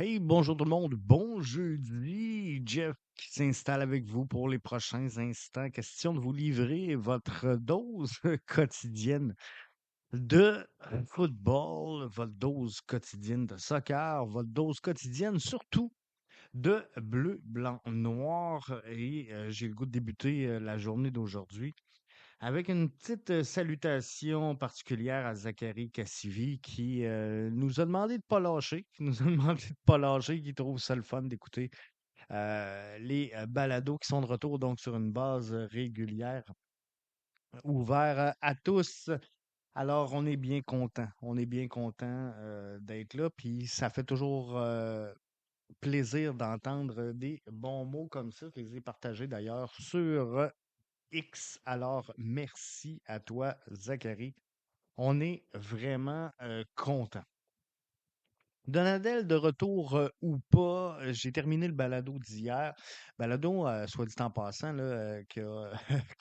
Hey, bonjour tout le monde, bon jeudi. Jeff qui s'installe avec vous pour les prochains instants. Question de vous livrer votre dose quotidienne de football, votre dose quotidienne de soccer, votre dose quotidienne surtout de bleu, blanc, noir. Et j'ai le goût de débuter la journée d'aujourd'hui avec une petite salutation particulière à Zachary Cassivi qui nous a demandé de pas lâcher, qui nous a demandé de pas lâcher, qui trouve ça le fun d'écouter les balados qui sont de retour donc sur une base régulière, ouvert à tous. Alors, on est bien content. On est bien content d'être là. Puis ça fait toujours plaisir d'entendre des bons mots comme ça. Je les ai partagés d'ailleurs sur X. Alors, merci à toi, Zachary. On est vraiment content. Donadel de retour ou pas, j'ai terminé le balado d'hier. Balado, soit dit en passant, là, qui a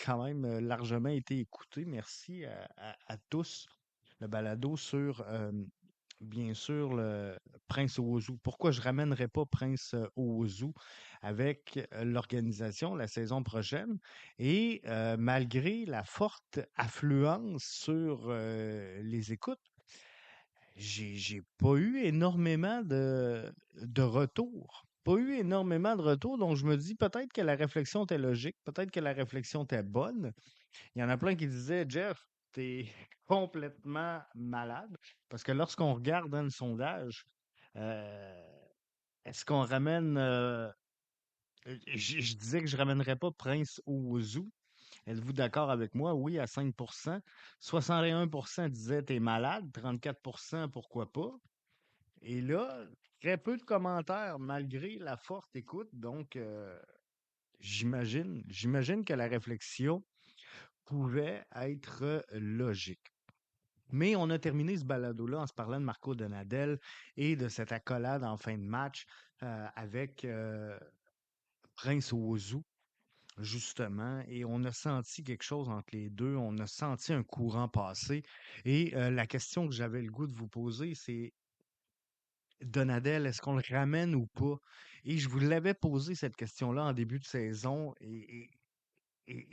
quand même largement été écouté. Merci à tous. Le balado sur, bien sûr, le Prince Ouzou. Pourquoi je ramènerais pas Prince Ouzou avec l'organisation la saison prochaine? Et malgré la forte affluence sur les écoutes, j'ai pas eu énormément de retours. Pas eu énormément de retours, donc je me dis peut-être que la réflexion était logique, peut-être que la réflexion était bonne. Il y en a plein qui disaient, Jeff, t'es complètement malade. Parce que lorsqu'on regarde dans le sondage, euh, est-ce qu'on ramène. Je disais que je ramènerais pas Prince au zoo. Êtes-vous d'accord avec moi? Oui, à 5%. 61% disaient t'es malade, 34% pourquoi pas. Et là, très peu de commentaires malgré la forte écoute. Donc, j'imagine que la réflexion pouvait être logique. Mais on a terminé ce balado-là en se parlant de Marco Donadel et de cette accolade en fin de match avec Prince Ouzou, justement. Et on a senti quelque chose entre les deux. On a senti un courant passer. Et la question que j'avais le goût de vous poser, c'est Donadel, est-ce qu'on le ramène ou pas? Et je vous l'avais posé cette question-là en début de saison et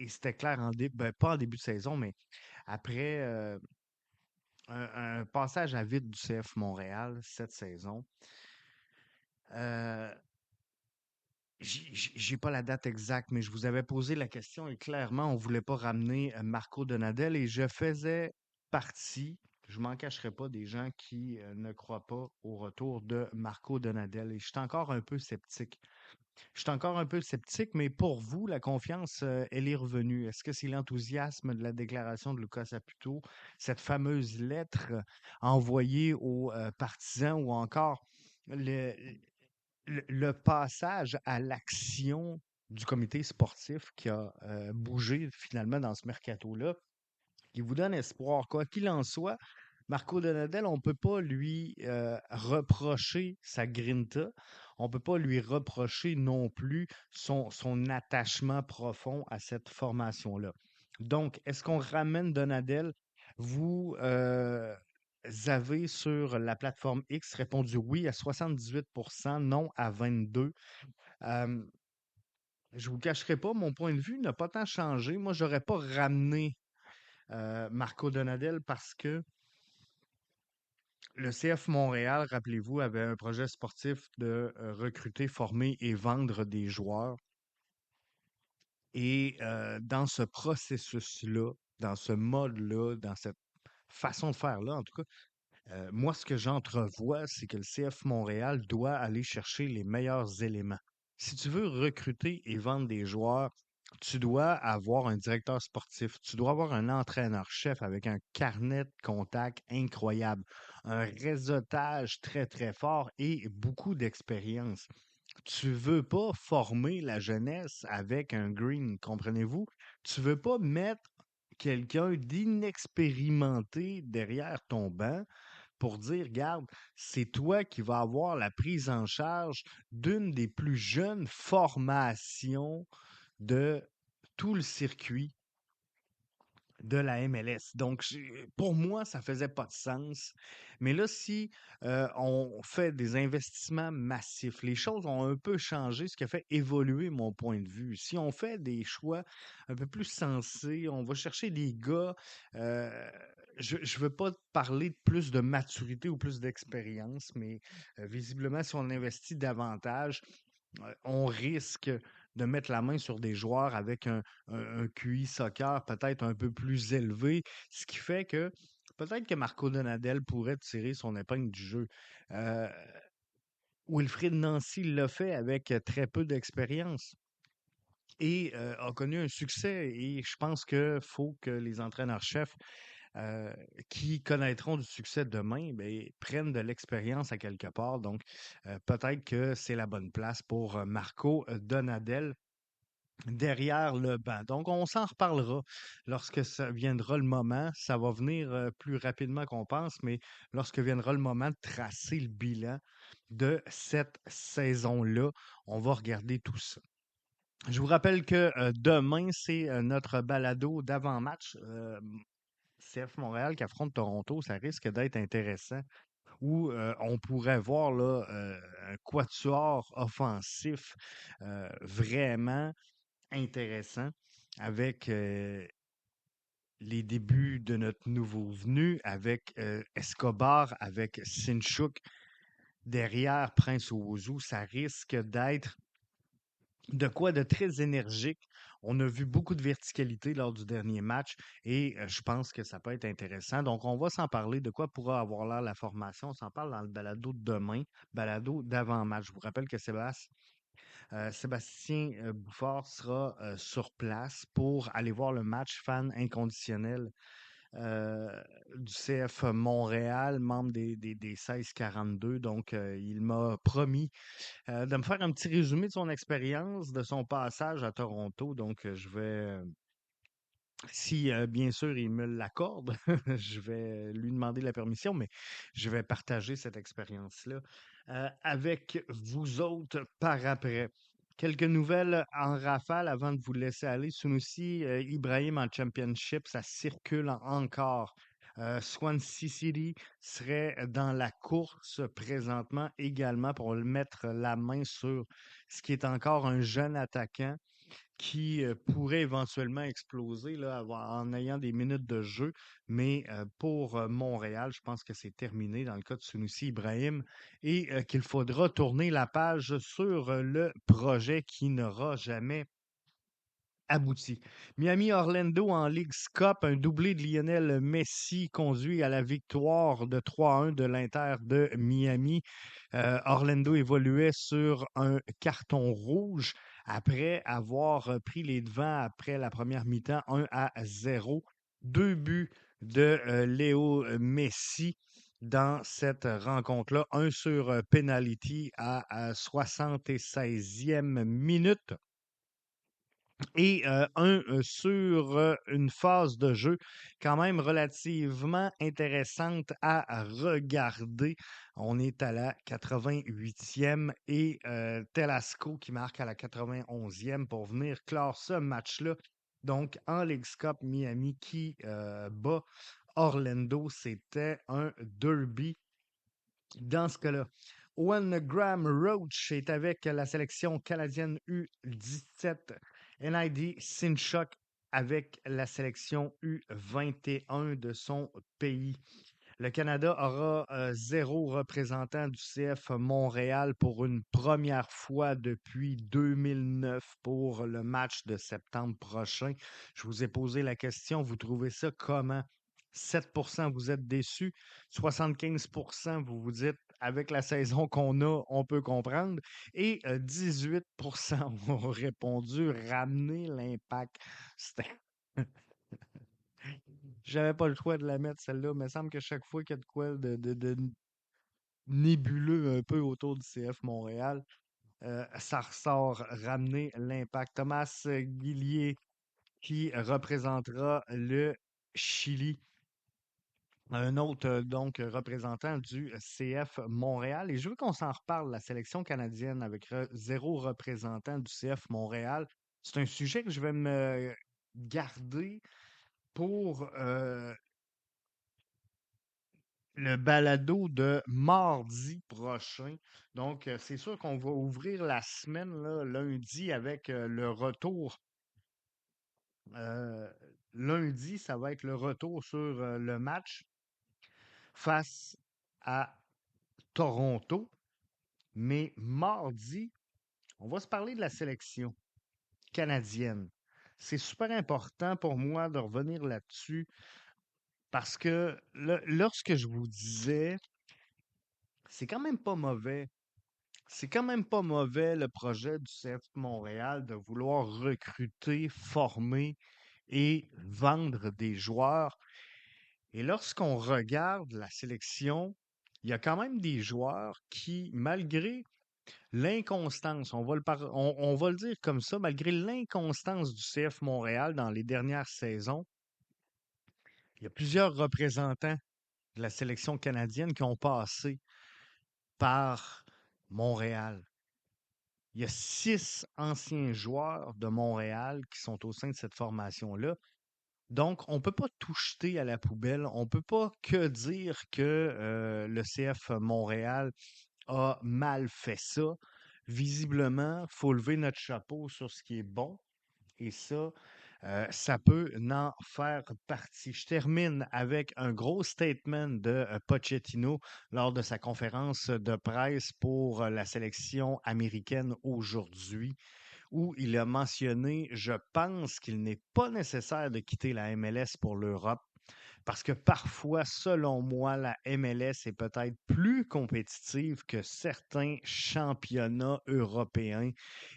c'était clair ben, pas en début de saison, mais après un passage à vide du CF Montréal cette saison. Euh, j'ai pas la date exacte, mais je vous avais posé la question et clairement, on voulait pas ramener Marco Donadel et je faisais partie, je m'en cacherai pas, des gens qui ne croient pas au retour de Marco Donadel et je suis encore un peu sceptique. Je suis encore un peu sceptique, mais pour vous, la confiance, elle est revenue. Est-ce que c'est l'enthousiasme de la déclaration de Lucas Saputo, cette fameuse lettre envoyée aux partisans ou encore le, le passage à l'action du comité sportif qui a bougé finalement dans ce mercato-là, qui vous donne espoir. Quoi qu'il en soit, Marco Donadel, on ne peut pas lui reprocher sa grinta. On ne peut pas lui reprocher non plus son attachement profond à cette formation-là. Donc, est-ce qu'on ramène Donadel? Vous avez sur la plateforme X répondu oui à 78%, non à 22%. Euh, je vous cacherai pas, mon point de vue n'a pas tant changé. Moi, j'aurais pas ramené Marco Donadel parce que le CF Montréal, rappelez-vous, avait un projet sportif de recruter, former et vendre des joueurs. Et dans ce processus-là, dans ce mode-là, dans cette façon de faire-là, en tout cas, moi, ce que j'entrevois, c'est que le CF Montréal doit aller chercher les meilleurs éléments. Si tu veux recruter et vendre des joueurs, tu dois avoir un directeur sportif, tu dois avoir un entraîneur-chef avec un carnet de contacts incroyable, un réseautage très, très fort et beaucoup d'expérience. Tu veux pas former la jeunesse avec un green, comprenez-vous? Tu veux pas mettre quelqu'un d'inexpérimenté derrière ton banc pour dire, regarde, c'est toi qui vas avoir la prise en charge d'une des plus jeunes formations de tout le circuit de la MLS. Donc, pour moi, ça faisait pas de sens. Mais là, si on fait des investissements massifs, les choses ont un peu changé, ce qui a fait évoluer mon point de vue. Si on fait des choix un peu plus sensés, on va chercher des gars. euh, je ne veux pas parler de plus de maturité ou plus d'expérience, mais visiblement, si on investit davantage, on risque de mettre la main sur des joueurs avec un QI soccer peut-être un peu plus élevé, ce qui fait que peut-être que Marco Donadel pourrait tirer son épingle du jeu. Euh, Wilfried Nancy l'a fait avec très peu d'expérience et a connu un succès. Et je pense qu'il faut que les entraîneurs-chefs euh, qui connaîtront du succès demain prennent de l'expérience à quelque part. Donc, peut-être que c'est la bonne place pour Marco Donadel derrière le banc. Donc, on s'en reparlera lorsque ça viendra le moment. Ça va venir plus rapidement qu'on pense, mais lorsque viendra le moment de tracer le bilan de cette saison-là, on va regarder tout ça. Je vous rappelle que demain, c'est notre balado d'avant-match. CF Montréal qui affronte Toronto, ça risque d'être intéressant. Où on pourrait voir là, un quatuor offensif vraiment intéressant avec les débuts de notre nouveau venu, avec Escobar, avec Sinchuk derrière Prince Owusu. Ça risque d'être de quoi de très énergique. On a vu beaucoup de verticalité lors du dernier match et je pense que ça peut être intéressant. Donc, on va s'en parler de quoi pourra avoir l'air la formation. On s'en parle dans le balado de demain, balado d'avant-match. Je vous rappelle que Sébastien Bouffard sera sur place pour aller voir le match fan inconditionnel du CF Montréal, membre des 1642. Donc, il m'a promis de me faire un petit résumé de son expérience, de son passage à Toronto. Donc, je vais, si bien sûr il me l'accorde, je vais lui demander la permission, mais je vais partager cette expérience-là avec vous autres par après. Quelques nouvelles en rafale avant de vous laisser aller. Sunusi Ibrahim en Championship, ça circule encore. Swansea City serait dans la course présentement également pour mettre la main sur ce qui est encore un jeune attaquant qui pourrait éventuellement exploser là, en ayant des minutes de jeu. Mais pour Montréal, je pense que c'est terminé dans le cas de Sunusi Ibrahim et qu'il faudra tourner la page sur le projet qui n'aura jamais abouti. Miami-Orlando en Leagues Cup, un doublé de Lionel Messi conduit à la victoire de 3-1 de l'Inter de Miami. Orlando évoluait sur un carton rouge après avoir pris les devants après la première mi-temps 1-0. Deux buts de Léo Messi dans cette rencontre-là. Un sur penalty à 76e minute et un sur une phase de jeu quand même relativement intéressante à regarder. On est à la 88e et Telasco qui marque à la 91e pour venir clore ce match-là. Donc, en Leagues Cup, Miami qui bat Orlando, c'était un derby dans ce cas-là. Owen Graham Roach est avec la sélection canadienne U17. NID Sinchuk avec la sélection U21 de son pays. Le Canada aura zéro représentant du CF Montréal pour une première fois depuis 2009 pour le match de septembre prochain. Je vous ai posé la question, vous trouvez ça comment? 7% vous êtes déçus, 75% vous vous dites avec la saison qu'on a, on peut comprendre, et 18% ont répondu ramener l'impact. C'était J'avais pas le choix de la mettre, celle-là. Mais il me semble que chaque fois qu'il y a de quoi de nébuleux un peu autour du CF Montréal, ça ressort ramener l'impact. Thomas Guillier qui représentera le Chili. Un autre, donc, représentant du CF Montréal. Et je veux qu'on s'en reparle, la sélection canadienne, avec zéro représentant du CF Montréal. C'est un sujet que je vais me garder pour le balado de mardi prochain. Donc, c'est sûr qu'on va ouvrir la semaine là, lundi avec le retour. euh, Lundi, ça va être le retour sur le match face à Toronto. Mais mardi, on va se parler de la sélection canadienne. C'est super important pour moi de revenir là-dessus parce que lorsque je vous disais, c'est quand même pas mauvais. C'est quand même pas mauvais le projet du CF Montréal de vouloir recruter, former et vendre des joueurs. Et lorsqu'on regarde la sélection, il y a quand même des joueurs qui, malgré l'inconstance, on va le dire comme ça, malgré l'inconstance du CF Montréal dans les dernières saisons, il y a plusieurs représentants de la sélection canadienne qui ont passé par Montréal. Il y a 6 anciens joueurs de Montréal qui sont au sein de cette formation-là. Donc, on ne peut pas tout jeter à la poubelle. On ne peut pas que dire que le CF Montréal a mal fait ça. Visiblement, il faut lever notre chapeau sur ce qui est bon. Et ça, ça peut n'en faire partie. Je termine avec un gros statement de Pochettino lors de sa conférence de presse pour la sélection américaine aujourd'hui, où il a mentionné, je pense qu'il n'est pas nécessaire de quitter la MLS pour l'Europe. Parce que parfois, selon moi, la MLS est peut-être plus compétitive que certains championnats européens.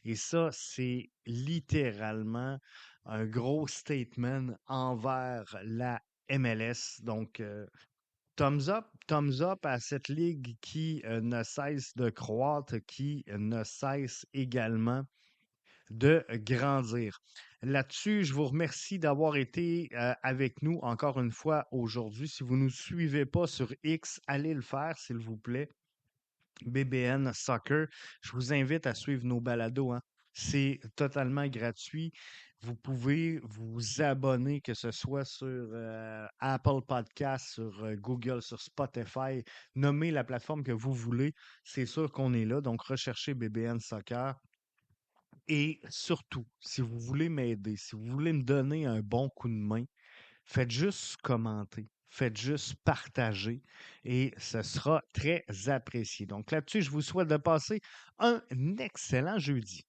Et ça, c'est littéralement un gros statement envers la MLS. Donc, thumbs up à cette ligue qui ne cesse de croître, qui ne cesse également de grandir. Là-dessus, je vous remercie d'avoir été avec nous encore une fois aujourd'hui. Si vous ne nous suivez pas sur X, allez le faire, s'il vous plaît. BBN Soccer. Je vous invite à suivre nos balados, hein. C'est totalement gratuit. Vous pouvez vous abonner, que ce soit sur Apple Podcast, sur Google, sur Spotify. Nommez la plateforme que vous voulez. C'est sûr qu'on est là. Donc, recherchez BBN Soccer. Et surtout, si vous voulez m'aider, si vous voulez me donner un bon coup de main, faites juste commenter, faites juste partager et ce sera très apprécié. Donc là-dessus, je vous souhaite de passer un excellent jeudi.